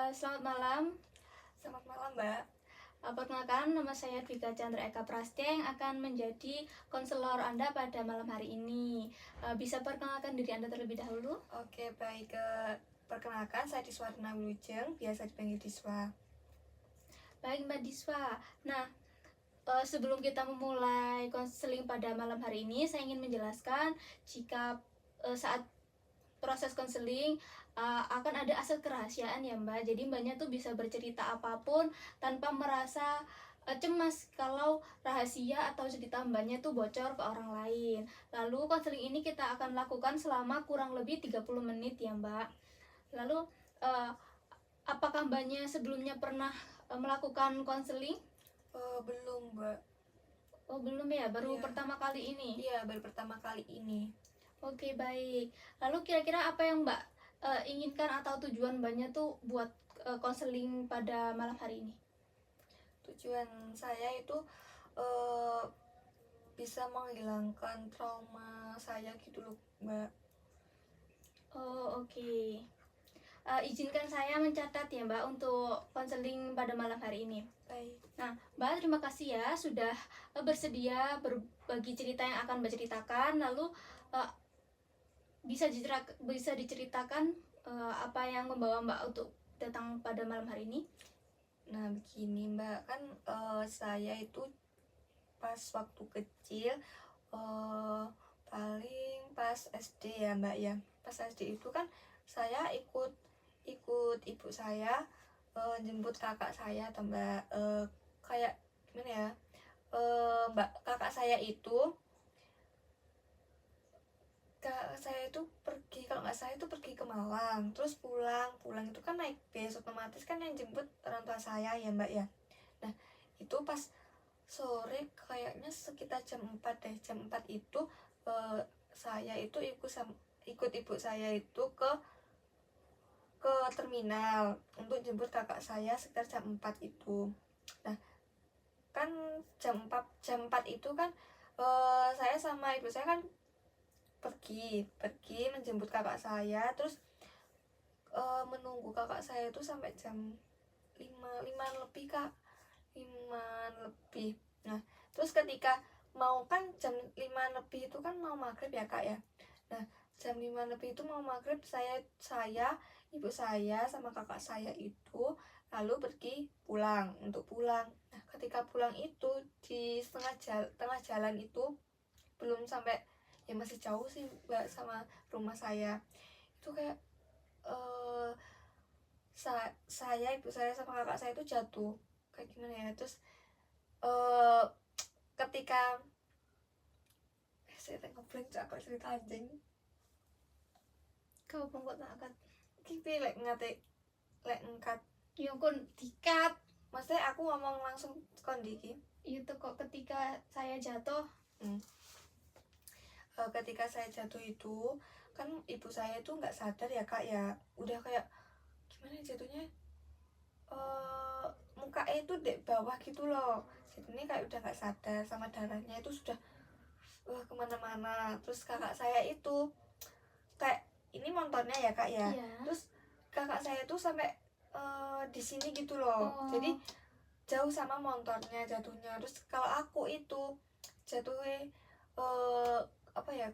Selamat malam. Selamat malam, Mbak. Perkenalkan, nama saya Dwika Chandra Eka Prastya yang akan menjadi konselor Anda pada malam hari ini. Bisa perkenalkan diri Anda terlebih dahulu? Oke, baik. Perkenalkan, saya Diswarna Wilujeng, biasa dipanggil Diswa. Baik, Mbak Diswa. Nah, sebelum kita memulai konseling pada malam hari ini, saya ingin menjelaskan jika saat proses konseling akan ada aset kerahasiaan ya Mbak. Jadi Mbaknya tuh bisa bercerita apapun tanpa merasa cemas kalau rahasia atau cerita Mbaknya tuh bocor ke orang lain. Lalu konseling ini kita akan lakukan selama kurang lebih 30 menit ya Mbak. Lalu uh, apakah Mbaknya sebelumnya pernah melakukan konseling? Belum, Mbak. Oh belum ya, baru Iya. pertama kali ini. Iya, baru pertama kali ini. Oke baik. Lalu kira-kira apa yang Mbak inginkan atau tujuan Mbaknya tuh buat konseling pada malam hari ini? Tujuan saya itu uh, bisa menghilangkan trauma saya gitu loh, Mbak. Oh oke. Izinkan saya mencatat ya Mbak untuk konseling pada malam hari ini. Baik. Nah Mbak, terima kasih ya sudah bersedia berbagi cerita yang akan Mbak ceritakan. Lalu uh, bisa diceritakan apa yang membawa Mbak untuk datang pada malam hari ini? Nah, begini, Mbak. Kan saya itu pas waktu kecil, uh, paling pas SD ya, Mbak ya. Pas SD itu kan saya ikut ibu saya, jemput kakak saya atau Mbak, kayak gimana ya, Mbak, kakak saya itu pergi, kalau nggak saya itu pergi ke Malang, terus pulang pulang itu kan naik bis, otomatis kan yang jemput orang tua saya ya, Mbak ya. Nah, itu pas sore, kayaknya sekitar jam 4 deh. Jam 4 itu saya itu ikut ibu saya itu ke terminal untuk jemput kakak saya sekitar jam 4 itu. Nah, kan jam 4 itu kan saya sama ibu saya kan pergi menjemput kakak saya, terus menunggu kakak saya itu sampai jam 5 lebih, Kak. 5 lebih. Nah, terus ketika mau, kan jam 5 lebih itu kan mau maghrib ya, Kak ya. Nah, jam 5 lebih itu mau maghrib, saya ibu saya sama kakak saya itu lalu pergi untuk pulang. Nah, ketika pulang itu di tengah jalan itu, belum sampai, ya masih jauh sih, Mbak, sama rumah saya. Itu kayak saya, ibu saya sama kakak saya itu jatuh, kayak gimana ya. Terus ketika saya ngobrol cak cerita anjing Kau pengkot angkat kipi lek ngkat yang kon dikat. maksudnya aku ngomong langsung kondiki Itu kok ketika saya jatuh. Ketika saya jatuh itu kan ibu saya itu nggak sadar ya, Kak ya. Udah kayak gimana jatuhnya, mukanya itu di bawah gitu loh. Jadinya kayak udah nggak sadar, sama darahnya itu sudah kemana-mana. Terus kakak saya itu kayak, ini motornya ya, Kak ya. Iya. Terus kakak saya itu sampai di sini gitu loh. Oh. Jadi jauh sama motornya jatuhnya. Terus kalau aku itu jatuhnya apa ya,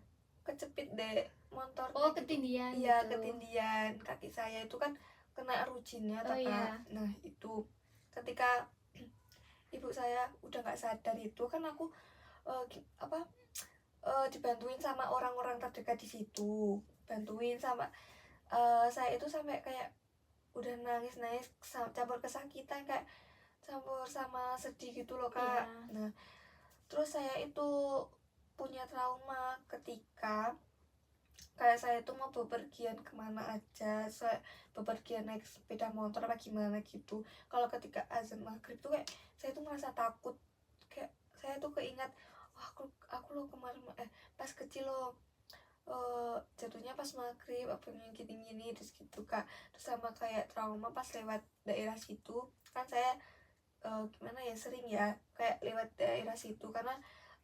kecepit deh motor. Oh, ketindian iya gitu. Ketindian. Kaki saya itu kan kena rujinnya, Oh, iya. Nah, itu ketika ibu saya udah nggak sadar itu kan aku dibantuin sama orang-orang terdekat di situ, bantuin sama saya itu sampai kayak udah nangis campur kesakitan, kayak campur sama sedih gitu loh, Kak. Iya. Nah, terus saya itu punya trauma ketika kayak saya itu mau bepergian kemana aja, saya bepergian naik sepeda motor apa gimana gitu. Kalau ketika azan maghrib tuh kayak saya tuh merasa takut, kayak saya tuh keingat, wah, aku lo kemarin pas kecil lo jatuhnya pas maghrib apa yang gini terus gitu, Kak. Terus sama kayak trauma pas lewat daerah situ kan, saya gimana ya, sering ya kayak lewat daerah situ karena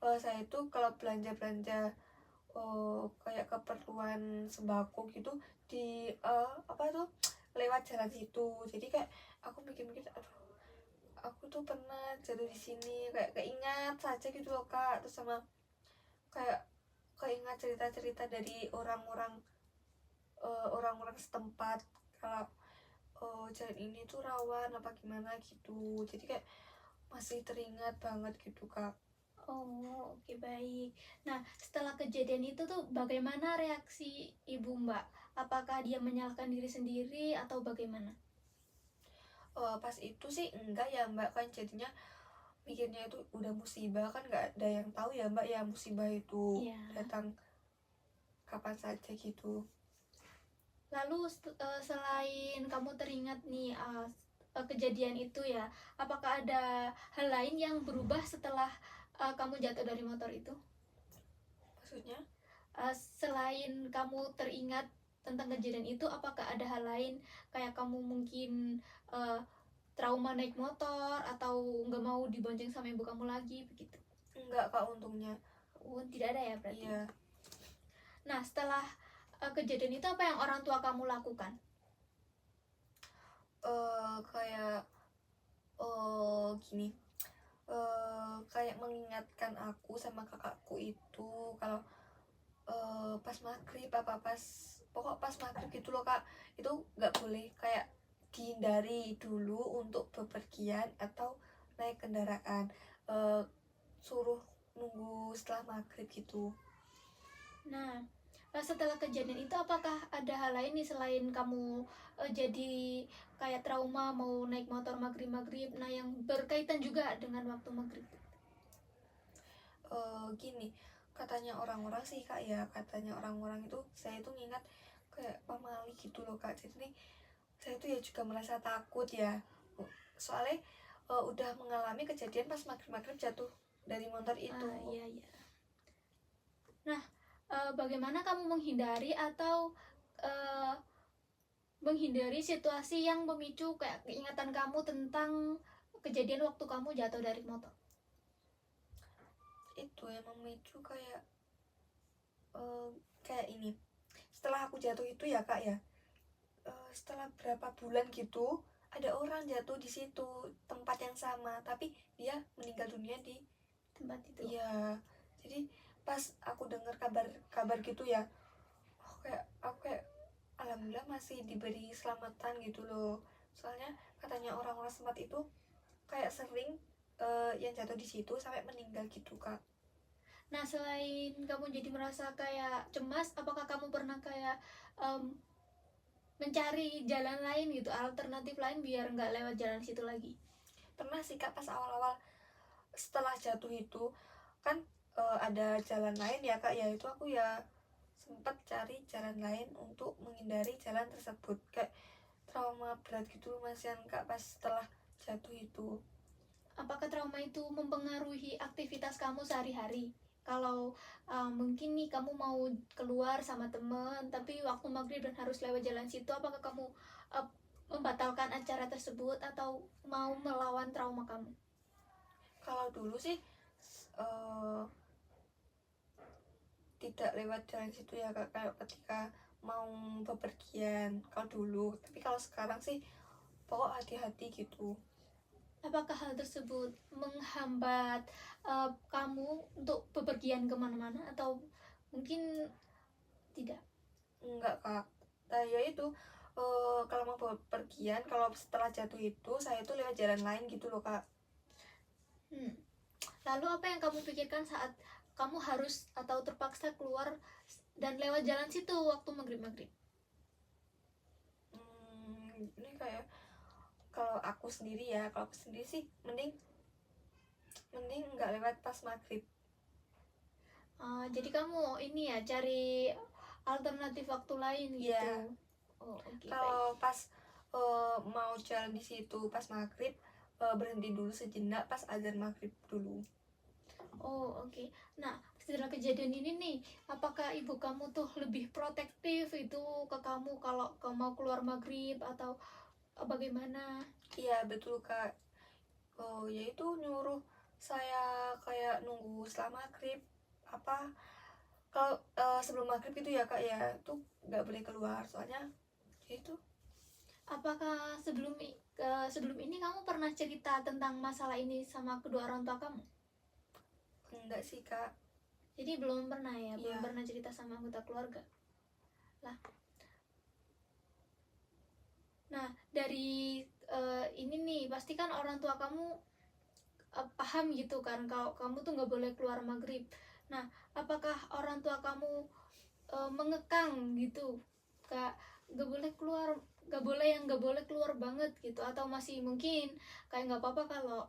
saya itu kalau belanja kayak keperluan sembako gitu di apa tuh lewat jalan situ. Jadi kayak aku mikir-mikir, aduh, aku tuh pernah jatuh di sini, kayak keingat saja gitu loh kak. Terus sama kayak keingat cerita-cerita dari orang-orang setempat kalau jalan ini tuh rawan apa gimana gitu. Jadi kayak masih teringat banget gitu kak. Oh, oke, baik. Nah, setelah kejadian itu tuh bagaimana reaksi ibu Mbak? Apakah dia menyalahkan diri sendiri atau bagaimana? Pas itu sih enggak ya mbak, kan jadinya mikirnya itu udah musibah, kan nggak ada yang tahu ya mbak ya musibah itu Iya. datang kapan saja gitu. Lalu selain kamu teringat nih kejadian itu ya, apakah ada hal lain yang berubah setelah kamu jatuh dari motor itu? Maksudnya Selain kamu teringat tentang kejadian itu, apakah ada hal lain kayak kamu mungkin uh, trauma naik motor atau nggak mau dibonceng sama ibu kamu lagi begitu? enggak kak untungnya. Oh, tidak ada ya berarti. Iya. Nah, setelah kejadian itu apa yang orang tua kamu lakukan? Kayak gini, kayak mengingatkan aku sama kakakku itu kalau pas maghrib apa pas pokok pas maghrib gitu loh kak, itu nggak boleh kayak dihindari dulu untuk bepergian atau naik kendaraan. Eh, Suruh nunggu setelah maghrib gitu. Nah, setelah kejadian itu apakah ada hal lain nih selain kamu jadi kayak trauma mau naik motor maghrib-maghrib, nah yang berkaitan juga dengan waktu maghrib? Gini, katanya orang-orang sih kak ya, katanya orang-orang itu saya itu ngingat kayak pamali gitu loh kak. Jadi nih saya tuh ya juga merasa takut ya, soalnya udah mengalami kejadian pas maghrib-maghrib jatuh dari motor itu. Iya, iya. Nah, bagaimana kamu menghindari atau eh, menghindari situasi yang memicu kayak keingatan kamu tentang kejadian waktu kamu jatuh dari motor? Itu yang memicu kayak kayak ini, setelah aku jatuh itu ya kak ya, setelah berapa bulan gitu ada orang jatuh di situ tempat yang sama tapi dia meninggal dunia di Tempat itu. ya. Jadi pas aku dengar kabar gitu ya, aku kayak alhamdulillah masih diberi selamatan gitu loh. Soalnya katanya orang-orang sempat itu kayak sering yang jatuh di situ sampai meninggal gitu kak. Nah, selain kamu jadi merasa kayak cemas, apakah kamu pernah kayak em, mencari jalan lain gitu, alternatif lain biar nggak lewat jalan situ lagi? Pernah sih kak, pas awal-awal setelah jatuh itu kan ada jalan lain ya kak ya, itu aku ya sempat cari jalan lain untuk menghindari jalan tersebut. Kayak trauma berat gitu loh mas yang kak pas setelah jatuh itu. Apakah trauma itu mempengaruhi aktivitas kamu sehari-hari? Kalau mungkin nih kamu mau keluar sama temen, tapi waktu maghrib dan harus lewat jalan situ, apakah kamu uh, membatalkan acara tersebut atau mau melawan trauma kamu? Kalau dulu sih eh, tidak lewat jalan situ ya kak, kayak ketika mau bepergian kalau dulu. Tapi kalau sekarang sih pokok hati-hati gitu. Apakah hal tersebut menghambat kamu untuk bepergian kemana-mana atau mungkin tidak? Enggak kak, nah, ya itu kalau mau bepergian, kalau setelah jatuh itu saya itu lewat jalan lain gitu loh kak. Hmm. Lalu apa yang kamu pikirkan saat kamu harus atau terpaksa keluar dan lewat jalan situ waktu maghrib-maghrib? Ini kayak kalau aku sendiri ya, kalau aku sendiri sih mending mending nggak lewat pas maghrib. Jadi kamu ini ya cari alternatif waktu lain gitu. Iya. Oh, oke, baik. Kalau pas mau jalan di situ pas maghrib, berhenti dulu sejenak pas azan maghrib dulu. Oh, oke. Nah, setelah kejadian ini nih, apakah ibu kamu tuh lebih protektif itu ke kamu kalau kamu mau keluar maghrib atau bagaimana? Iya betul kak. Yaitu nyuruh saya kayak nunggu setelah maghrib, apa kalau sebelum maghrib itu ya kak ya, tuh nggak boleh keluar soalnya ya itu Apakah sebelum ini kamu pernah cerita tentang masalah ini sama kedua orang tua kamu? Enggak sih kak. Jadi belum pernah ya, belum Iya. pernah cerita sama anggota keluarga. Lah, nah dari ini nih, pasti kan orang tua kamu paham gitu kan kalau kamu tuh nggak boleh keluar maghrib. Nah, apakah orang tua kamu mengekang gitu, kayak nggak boleh keluar, nggak boleh keluar banget gitu, atau masih mungkin kayak nggak apa-apa kalau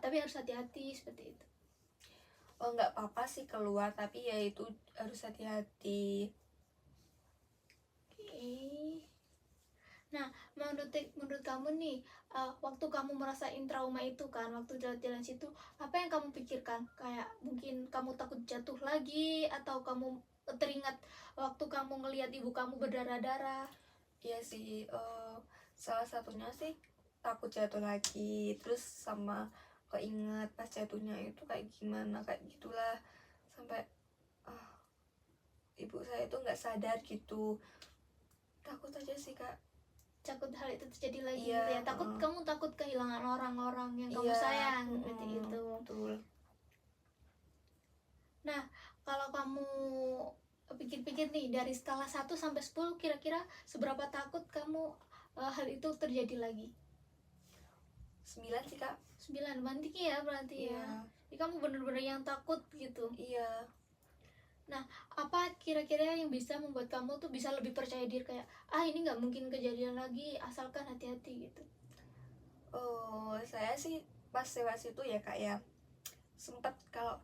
tapi harus hati-hati seperti itu? Oh nggak apa-apa sih keluar, tapi ya itu harus hati-hati. Oke. Nah, menurut kamu nih, waktu kamu merasain trauma itu kan, waktu jalan-jalan situ, apa yang kamu pikirkan? Kayak mungkin kamu takut jatuh lagi, atau kamu teringat waktu kamu ngelihat ibu kamu berdarah-darah? Iya sih, salah satunya sih takut jatuh lagi, terus sama keinget pas jatuhnya itu kayak gimana, kayak gitulah, sampai ah, ibu saya itu nggak sadar gitu. Takut aja sih kak. Takut hal itu terjadi lagi Iya, gitu ya? Kamu takut kehilangan orang-orang yang kamu iya, sayang, seperti itu. betul. Nah, kalau kamu pikir-pikir nih, dari skala 1 sampai 10, kira-kira seberapa takut kamu hal itu terjadi lagi? 9 sih kak. 9, tinggi ya berarti ya. Iya, Jadi kamu bener-bener yang takut gitu. iya. Nah, apa kira-kira yang bisa membuat kamu tuh bisa lebih percaya diri, kayak ini nggak mungkin kejadian lagi asalkan hati-hati gitu? Oh, saya sih pas lewat situ ya kak ya, sempet kalau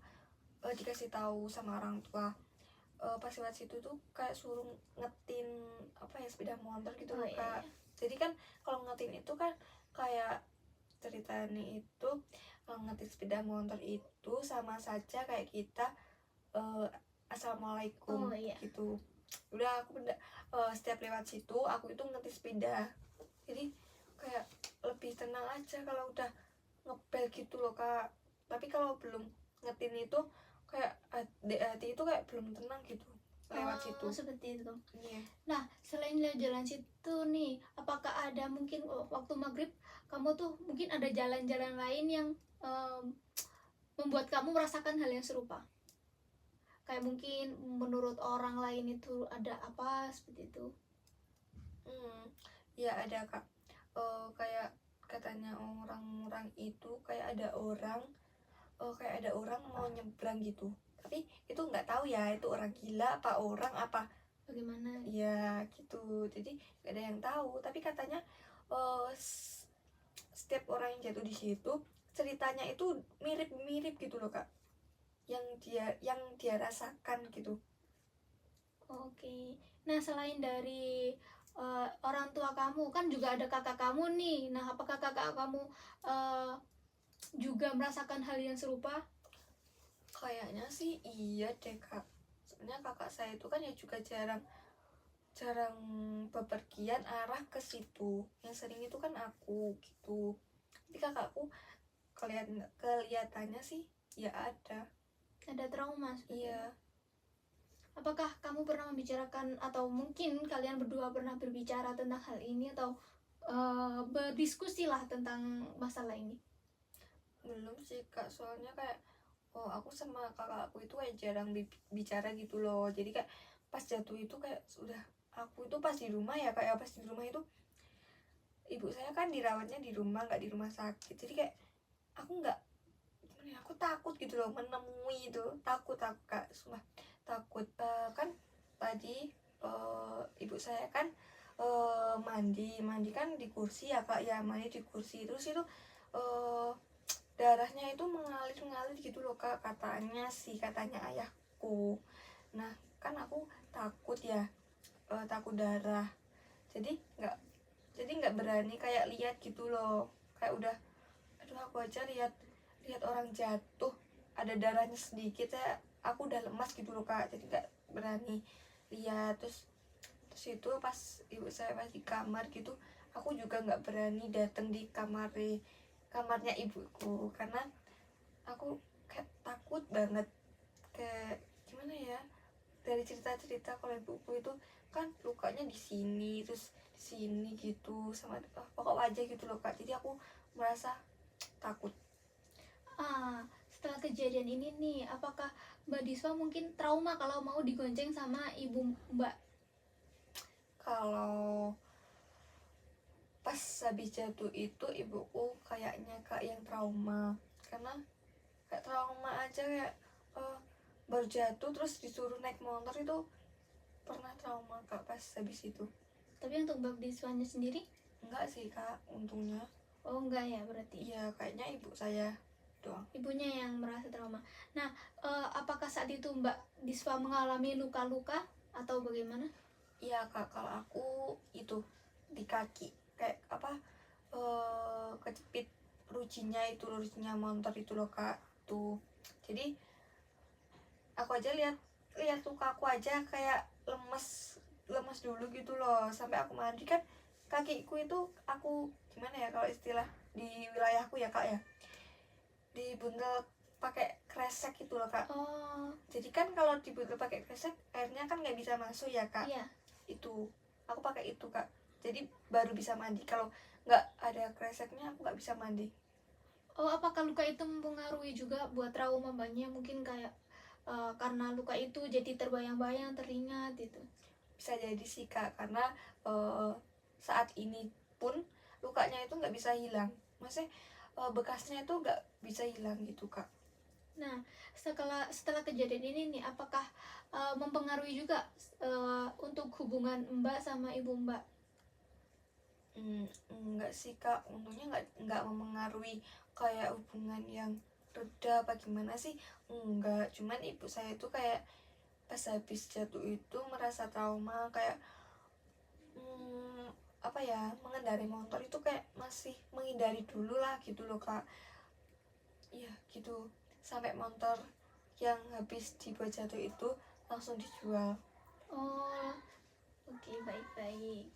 dikasih tahu sama orang tua, pas lewat situ tuh kayak suruh ngetin apa ya, sepeda motor gitu Oh loh iya, kak. iya. Jadi kan kalau ngetin itu kan kayak ceritanya itu, kalau ngetin sepeda motor itu sama saja kayak kita eh, assalamualaikum Oh iya. gitu. Udah aku setiap lewat situ aku itu ngetin sepeda, jadi kayak lebih tenang aja kalau udah ngebel gitu loh kak. Tapi kalau belum ngetin itu kayak hati itu kayak belum tenang gitu lewat situ. Oh, seperti itu. Iya. Nah, selain jalan situ nih, apakah ada mungkin waktu maghrib kamu tuh mungkin ada jalan-jalan lain yang membuat kamu merasakan hal yang serupa? Kayak mungkin menurut orang lain itu ada apa seperti itu? Ya ada kak. Kayak katanya orang-orang itu kayak ada orang, kayak ada orang mau nyebrang gitu, tapi itu nggak tahu ya itu orang gila apa orang apa Bagaimana? ya gitu. Jadi nggak ada yang tahu, tapi katanya eh, s- setiap orang yang jatuh di situ ceritanya itu mirip-mirip gitu loh kak, yang dia rasakan gitu. Oke. Nah, selain dari orang tua kamu, kan juga ada kakak kamu nih. Nah, apakah kakak kamu eh, juga merasakan hal yang serupa? Kayaknya sih iya deh kak, soalnya kakak saya itu kan ya juga jarang jarang bepergian arah ke situ, yang sering itu kan aku gitu. Tapi kakakku kelihatannya sih ya ada. Ada trauma seperti itu? Iya. Apakah kamu pernah membicarakan, atau mungkin kalian berdua pernah berbicara tentang hal ini, atau berdiskusi lah tentang masalah ini? Belum sih kak, soalnya kayak aku sama kakakku itu kayak jarang bicara gitu loh. Jadi kayak pas jatuh itu kayak sudah, aku itu pas di rumah ya kayak pas di rumah itu ibu saya kan dirawatnya di rumah nggak di rumah sakit. Jadi kayak aku nggak, gimana ya, aku takut gitu loh menemui itu, takut aku kak, sumpah takut. Kan tadi ibu saya kan mandi mandi kan di kursi ya kak ya, mandi di kursi terus itu eh, darahnya itu mengalir mengalir gitu loh kak, katanya ayahku. Nah kan aku takut ya, takut darah, jadi nggak berani kayak lihat gitu loh. Kayak udah, aduh aku aja lihat lihat orang jatuh ada darahnya sedikit saya, aku udah lemas gitu loh kak, jadi nggak berani lihat. Terus itu pas ibu saya pas di kamar gitu, aku juga nggak berani datang di kamarnya ibuku, karena aku kayak takut banget. Kayak gimana ya, dari cerita-cerita kalau ibuku itu kan lukanya di sini terus di sini gitu sama pokok wajah gitu loh Kak. Jadi aku merasa takut. Setelah kejadian ini nih, apakah Mbak Diswa mungkin trauma kalau mau digonceng sama ibu Mbak? Kalau pas habis jatuh itu ibuku kayaknya Kak yang trauma, karena kayak trauma aja kayak baru jatuh terus disuruh naik motor itu pernah trauma Kak pas habis itu. Tapi untuk Mbak Diswanya sendiri? Enggak sih Kak, untungnya. Oh enggak ya berarti. Iya, kayaknya ibu saya doang. Ibunya yang merasa trauma. Nah, apakah saat itu Mbak Diswa mengalami luka-luka atau bagaimana? Iya Kak, kalau aku itu di kaki kayak apa kecepit rujinya motor itu loh Kak tuh. Jadi aku aja lihat luka aku aja kayak lemes dulu gitu loh, sampai aku mandi kan kakiku itu aku gimana ya kalau istilah di wilayahku ya Kak ya, dibuntel pakai kresek gitu loh Kak. Oh Jadi kan kalau dibuntel pakai kresek airnya kan nggak bisa masuk ya Kak. iya. Itu aku pakai itu Kak, jadi baru bisa mandi. Kalau nggak ada kreseknya aku nggak bisa mandi. Oh, apakah luka itu mempengaruhi juga buat trauma Mbaknya? Mungkin kayak karena luka itu jadi terbayang-bayang, teringat gitu. Bisa jadi sih Kak, karena saat ini pun lukanya itu nggak bisa hilang, maksudnya bekasnya itu nggak bisa hilang gitu Kak. Nah, setelah kejadian ini nih, apakah mempengaruhi juga untuk hubungan Mbak sama ibu Mbak? Enggak sih Kak, untungnya nggak mempengaruhi kayak hubungan yang reda apa gimana sih, enggak. Cuman ibu saya itu kayak pas habis jatuh itu merasa trauma, kayak apa ya, mengendari motor itu kayak masih menghindari dulu lah gitu loh Kak. Iya gitu, sampai motor yang habis dibuat jatuh itu langsung dijual. Oh, oke, baik-baik.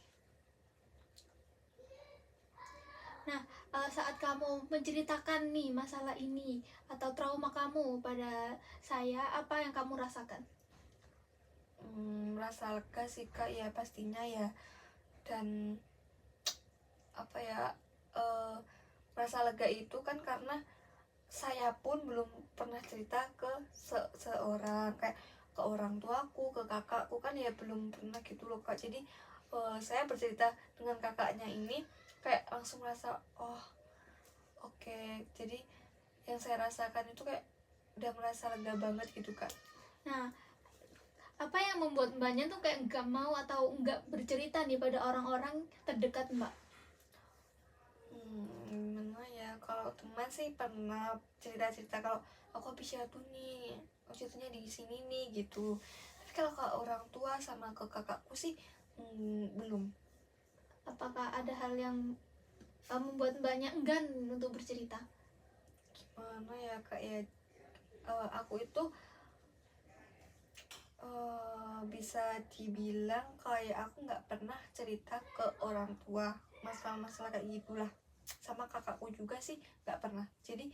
Nah, saat kamu menceritakan nih masalah ini atau trauma kamu pada saya, apa yang kamu rasakan? Merasa lega sih Kak ya pastinya ya, dan apa ya, merasa lega itu kan karena saya pun belum pernah cerita ke seorang, kayak ke orang tuaku, ke kakakku kan ya belum pernah gitu loh Kak. Jadi saya bercerita dengan kakaknya ini kayak langsung merasa oh oke. Jadi yang saya rasakan itu kayak udah merasa lega banget gitu Kak. Nah, apa yang membuat Mbaknya tuh kayak nggak mau atau nggak bercerita nih pada orang-orang terdekat Mbak? Gimana ya, kalau teman sih pernah cerita-cerita kalau aku habis jatuh nih, aku jatuhnya di sini nih gitu. Tapi kalau ke orang tua sama ke kakakku sih belum. Apakah ada hal yang membuat Mbaknya enggan untuk bercerita? Gimana ya Kak ya, aku itu bisa dibilang kayak aku nggak pernah cerita ke orang tua masalah-masalah kayak gitulah, sama kakakku juga sih nggak pernah. Jadi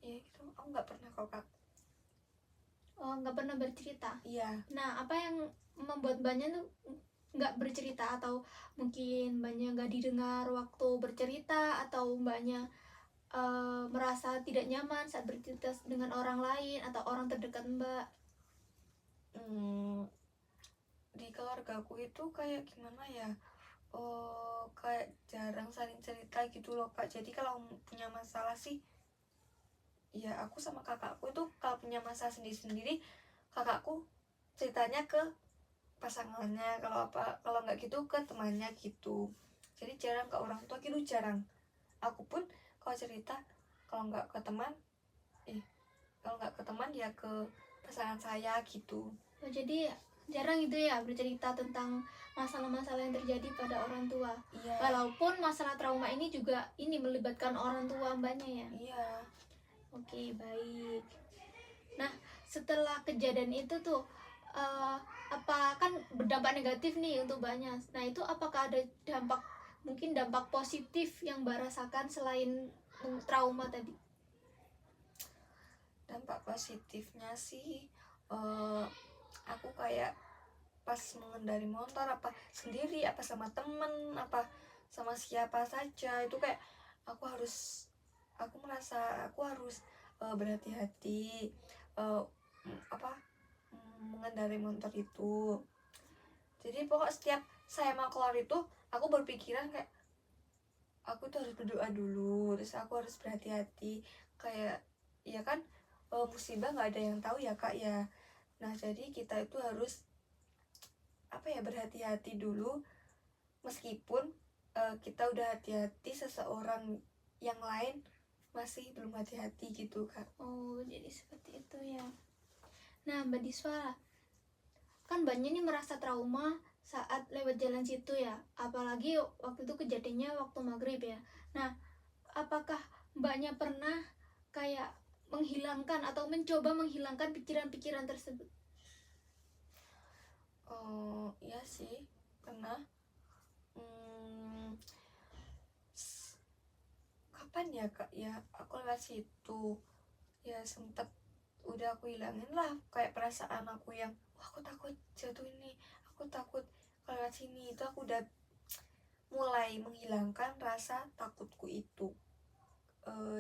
ya gitu, aku nggak pernah kok Kak. Oh, nggak pernah bercerita. Iya. Nah, apa yang membuat Mbaknya tuh nggak bercerita, atau mungkin Mbaknya nggak didengar waktu bercerita, atau Mbaknya merasa tidak nyaman saat bercerita dengan orang lain atau orang terdekat Mbak? Di keluargaku itu kayak gimana ya, kayak jarang saling cerita gitu loh Kak. Jadi kalau punya masalah sih ya aku sama kakakku itu, kalau punya masalah sendiri-sendiri kakakku ceritanya ke pasangannya, kalau apa kalau nggak gitu ke temannya gitu. Jadi jarang ke orang tua gitu, jarang. Aku pun kalau cerita, kalau nggak ke teman kalau nggak ke teman ya ke pasangan saya gitu. Oh, jadi jarang itu ya bercerita tentang masalah-masalah yang terjadi pada orang tua. Iya. Walaupun masalah trauma ini juga ini melibatkan orang tua Mbaknya ya. Iya. Oke, baik. Nah, setelah kejadian itu tuh apa kan berdampak negatif nih untuk Mbaknya. Nah, itu apakah ada mungkin dampak positif yang Mbak rasakan selain trauma tadi? Dampak positifnya sih aku kayak pas mengendari motor, apa sendiri, apa sama temen, apa sama siapa saja, itu kayak aku merasa aku harus berhati-hati eh, apa mengendarai motor itu. Jadi pokok setiap saya mau keluar itu aku berpikiran kayak aku tuh harus berdoa dulu, terus aku harus berhati-hati, kayak ya kan musibah nggak ada yang tahu ya kak ya. Nah jadi kita itu harus apa ya, berhati-hati dulu, meskipun kita udah hati-hati, seseorang yang lain masih belum hati-hati gitu kak. Oh, jadi seperti itu ya. Nah, Mbak Diswa, kan banyak nih merasa trauma saat lewat jalan situ ya. Apalagi waktu itu kejadiannya waktu maghrib ya. Nah, apakah Mbaknya pernah kayak menghilangkan atau mencoba menghilangkan pikiran-pikiran tersebut? Oh iya sih, pernah. Kapan ya kak ya aku lewat situ, ya sempet udah aku hilangin lah kayak perasaan aku yang wah aku takut jatuh ini, aku takut kalau lewat sini, itu aku udah mulai menghilangkan rasa takutku itu.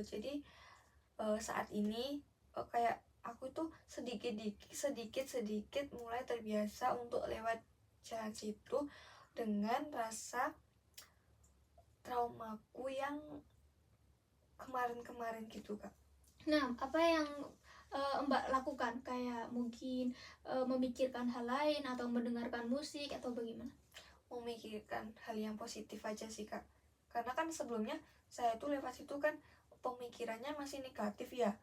Jadi saat ini kayak aku tuh sedikit mulai terbiasa untuk lewat jalan situ dengan rasa traumaku yang kemarin-kemarin gitu kak. Nah, apa yang Mbak lakukan? Kayak mungkin memikirkan hal lain atau mendengarkan musik atau bagaimana? Memikirkan hal yang positif aja sih kak, karena kan sebelumnya saya tuh lewat situ kan pemikirannya masih negatif ya.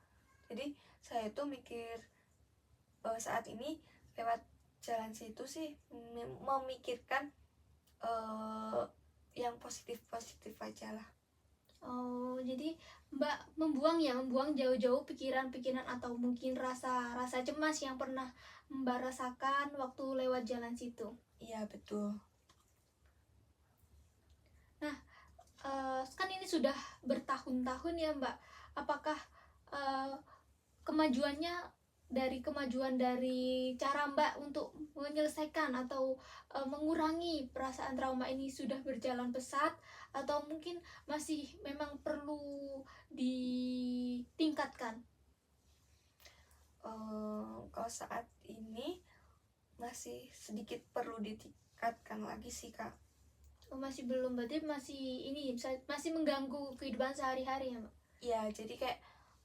Jadi saya tuh mikir saat ini lewat jalan situ sih memikirkan uh, yang positif aja lah. Oh, jadi Mbak membuang jauh-jauh pikiran-pikiran atau mungkin rasa-rasa cemas yang pernah Mbak rasakan waktu lewat jalan situ. Iya betul. Nah, kan ini sudah bertahun-tahun ya Mbak. Apakah uh, kemajuan dari cara Mbak untuk menyelesaikan atau mengurangi perasaan trauma ini sudah berjalan pesat atau mungkin masih memang perlu ditingkatkan? Kalau saat ini masih sedikit perlu ditingkatkan lagi sih kak. Oh, masih belum, berarti masih mengganggu kehidupan sehari-hari ya Mbak? Iya, jadi kayak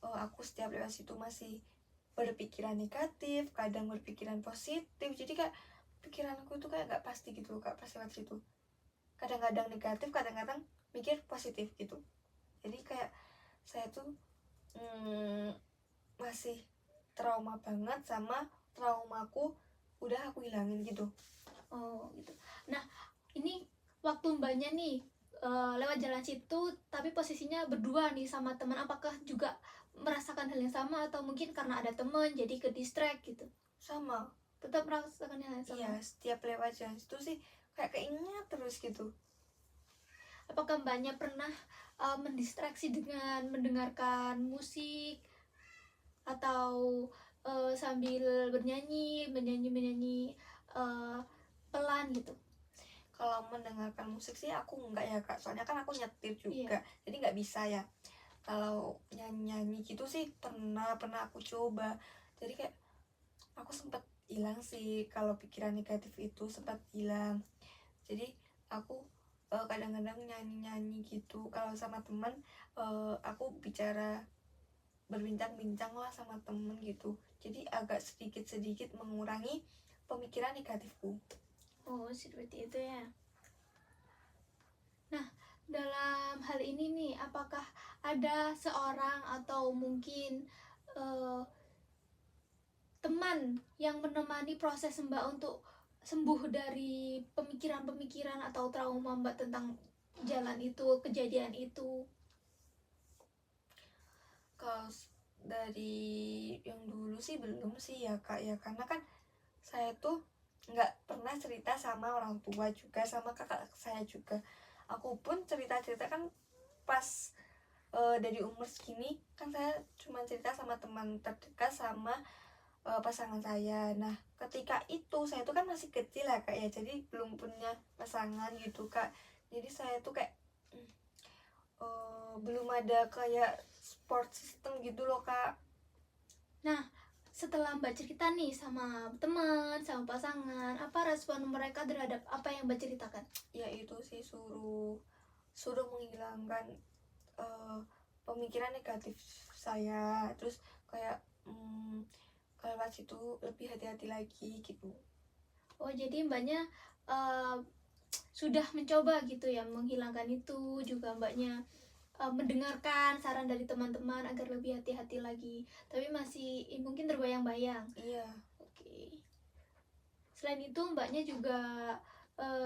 aku setiap lewat situ masih berpikiran negatif, kadang berpikiran positif, jadi kayak pikiranku tuh kayak nggak pasti gitu kak pas lewat situ. Kadang-kadang negatif, kadang-kadang mikir positif gitu. Jadi kayak saya tuh masih trauma banget sama traumaku udah aku hilangin gitu. Oh gitu. Nah, ini waktu Mbaknya nih lewat jalan situ tapi posisinya berdua nih sama teman, apakah juga merasakan hal yang sama atau mungkin karena ada teman jadi ke distract gitu? Sama. Tetap merasakan hal yang sama? Iya, setiap lewat jalan situ sih kayak keinget terus gitu. Apakah Mbaknya pernah mendistraksi dengan mendengarkan musik atau sambil menyanyi pelan gitu? Kalau mendengarkan musik sih aku enggak ya kak, soalnya kan aku nyetir juga. Iya. Jadi nggak bisa ya. Kalau nyanyi gitu sih pernah aku coba. Jadi kayak aku sempat hilang sih, kalau pikiran negatif itu sempat hilang. Jadi aku kadang-kadang nyanyi gitu. Kalau sama teman aku berbincang-bincang lah sama temen gitu. Jadi agak sedikit mengurangi pemikiran negatifku. Oh, seperti itu ya. Nah, dalam hal ini nih, apakah ada seorang atau mungkin teman yang menemani proses Mbak untuk sembuh dari pemikiran-pemikiran atau trauma Mbak tentang jalan itu, kejadian itu? Kalau dari yang dulu sih belum sih ya kak ya, karena kan saya tuh nggak pernah cerita sama orang tua juga, sama kakak saya juga. Aku pun cerita-cerita kan pas dari umur segini kan saya cuma cerita sama teman terdekat sama pasangan saya. Nah, ketika itu saya tuh kan masih kecil lah kak ya, jadi belum punya pasangan gitu kak. Jadi saya tuh kayak belum ada kayak support system gitu loh kak. Nah, setelah Mbak cerita nih sama teman, sama pasangan, apa respon mereka terhadap apa yang Mbak ceritakan? Ya itu sih suruh menghilangkan pemikiran negatif saya, terus kayak kalau pas itu lebih hati-hati lagi gitu. Oh, jadi Mbaknya eh, sudah mencoba gitu ya menghilangkan itu, juga Mbaknya mendengarkan saran dari teman-teman agar lebih hati-hati lagi, tapi masih mungkin terbayang-bayang. Iya. Oke. Selain itu Mbaknya juga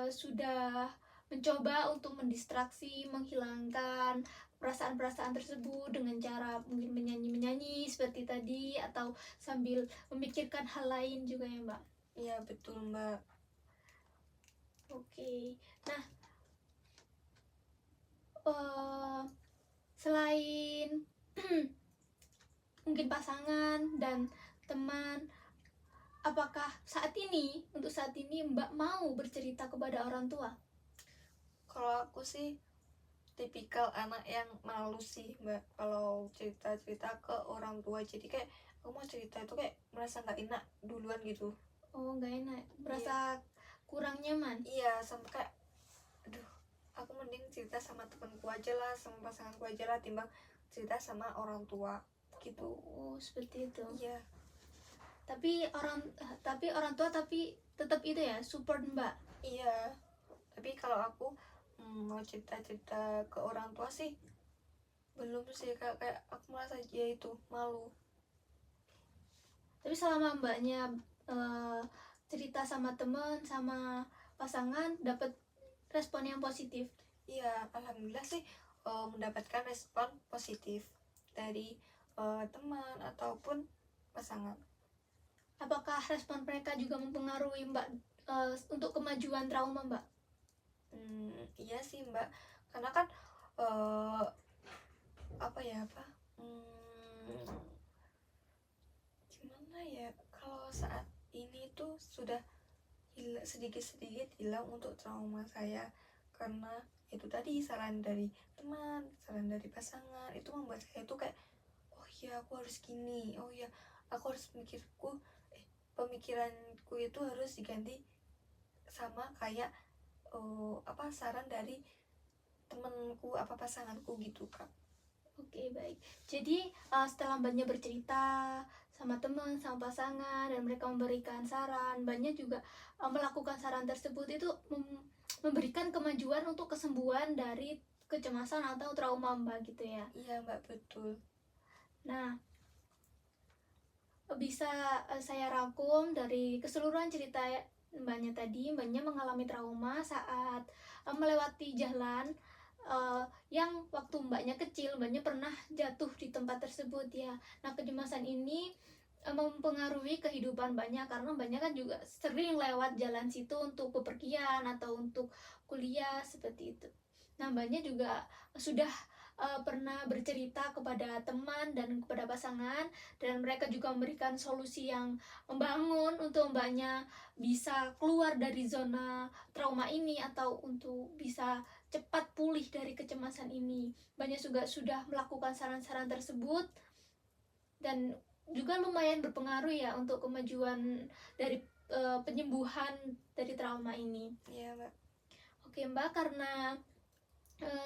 sudah mencoba untuk mendistraksi, menghilangkan perasaan-perasaan tersebut dengan cara mungkin menyanyi-menyanyi seperti tadi, atau sambil memikirkan hal lain juga ya Mbak? Iya betul mbak. Oke. Nah, selain mungkin pasangan dan teman, apakah untuk saat ini Mbak mau bercerita kepada orang tua? Kalau aku sih tipikal anak yang malu sih mbak kalau cerita-cerita ke orang tua, jadi kayak aku mau cerita itu kayak merasa nggak enak duluan gitu. Oh, nggak enak, Iya. merasa kurang nyaman. Iya, sampai kayak aduh, aku mending cerita sama temanku aja lah, sama pasanganku aja lah, timbang cerita sama orang tua gitu. Oh, seperti itu. Iya. Tapi orang tua tapi tetap itu ya support Mbak. Iya, tapi kalau aku mau cerita-cerita ke orang tua sih belum sih kak, kayak aku merasa ya itu malu. Tapi selama Mbaknya cerita sama teman, sama pasangan, dapat respon yang positif. Iya, alhamdulillah sih mendapatkan respon positif dari teman ataupun pasangan. Apakah respon mereka juga mempengaruhi Mbak untuk kemajuan trauma Mbak? Iya sih mbak, karena kan apa ya apa gimana ya, kalau saat ini tuh sudah sedikit-sedikit hilang untuk trauma saya, karena itu tadi saran dari teman, saran dari pasangan itu membuat saya tuh kayak oh iya aku harus gini, oh iya aku harus pemikiranku itu harus diganti sama kayak apa saran dari temenku apa pasanganku gitu kak. Oke, baik. Jadi setelah Mbaknya bercerita sama teman, sama pasangan, dan mereka memberikan saran, Mbaknya juga melakukan saran tersebut, itu memberikan kemajuan untuk kesembuhan dari kecemasan atau trauma Mbak gitu ya. Iya mbak betul. Nah, bisa saya rangkum dari keseluruhan cerita Mbaknya tadi, Mbaknya mengalami trauma saat melewati jalan yang waktu Mbaknya kecil, Mbaknya pernah jatuh di tempat tersebut ya. Nah, kecemasan ini mempengaruhi kehidupan Mbaknya, karena Mbaknya kan juga sering lewat jalan situ untuk bepergian atau untuk kuliah seperti itu. Nah, Mbaknya juga sudah pernah bercerita kepada teman dan kepada pasangan, dan mereka juga memberikan solusi yang membangun untuk Mbaknya bisa keluar dari zona trauma ini atau untuk bisa cepat pulih dari kecemasan ini. Banyak juga sudah melakukan saran-saran tersebut dan juga lumayan berpengaruh ya untuk kemajuan dari penyembuhan dari trauma ini. Iya mbak. Oke Mbak, karena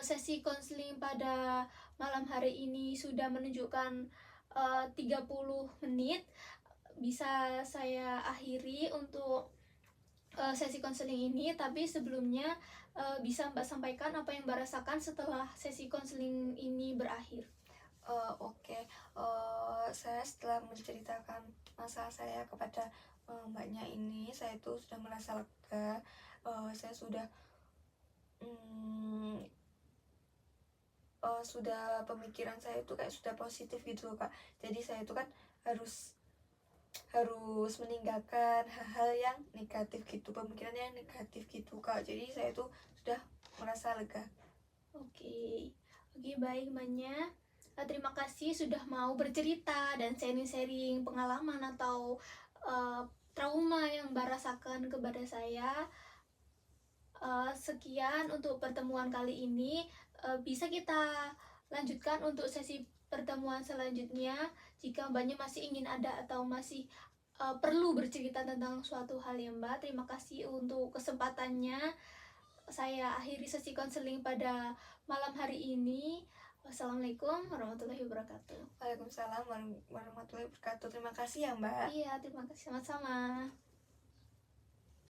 sesi konseling pada malam hari ini sudah menunjukkan 30 menit, bisa saya akhiri untuk sesi konseling ini. Tapi sebelumnya bisa Mbak sampaikan apa yang Mbak rasakan setelah sesi konseling ini berakhir. Oke. Saya setelah menceritakan masalah saya kepada mbaknya ini, saya itu sudah merasa lega. Saya sudah pemikiran saya itu kayak sudah positif gitu loh kak. Jadi saya itu kan harus meninggalkan hal-hal yang negatif gitu, pemikiran yang negatif gitu kak. Jadi saya itu sudah merasa lega. Oke, baik Mbaknya. Terima kasih sudah mau bercerita dan sharing-sharing pengalaman atau trauma yang Mbak rasakan kepada saya. Sekian untuk pertemuan kali ini. Bisa kita lanjutkan untuk sesi pertemuan selanjutnya jika Mbaknya masih ingin ada atau masih perlu bercerita tentang suatu hal ya Mbak. Terima kasih untuk kesempatannya. Saya akhiri sesi konseling pada malam hari ini. Wassalamualaikum warahmatullahi wabarakatuh. Waalaikumsalam warahmatullahi wabarakatuh. Terima kasih ya Mbak. Iya, terima kasih sama-sama.